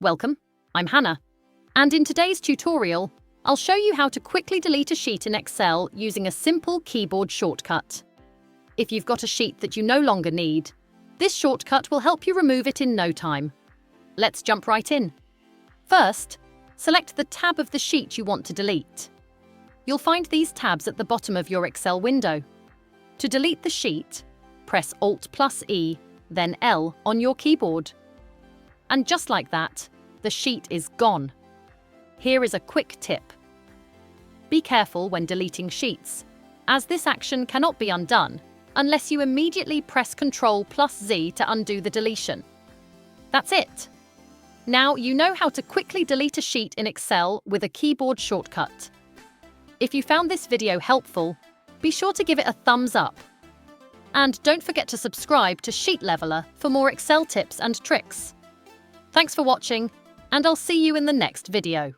Welcome, I'm Hannah, and in today's tutorial, I'll show you how to quickly delete a sheet in Excel using a simple keyboard shortcut. If you've got a sheet that you no longer need, this shortcut will help you remove it in no time. Let's jump right in. First, select the tab of the sheet you want to delete. You'll find these tabs at the bottom of your Excel window. To delete the sheet, press Alt+E, then L on your keyboard. And just like that, the sheet is gone. Here is a quick tip. Be careful when deleting sheets, as this action cannot be undone unless you immediately press Ctrl+Z to undo the deletion. That's it. Now you know how to quickly delete a sheet in Excel with a keyboard shortcut. If you found this video helpful, be sure to give it a thumbs up. And don't forget to subscribe to Sheet Leveler for more Excel tips and tricks. Thanks for watching, and I'll see you in the next video.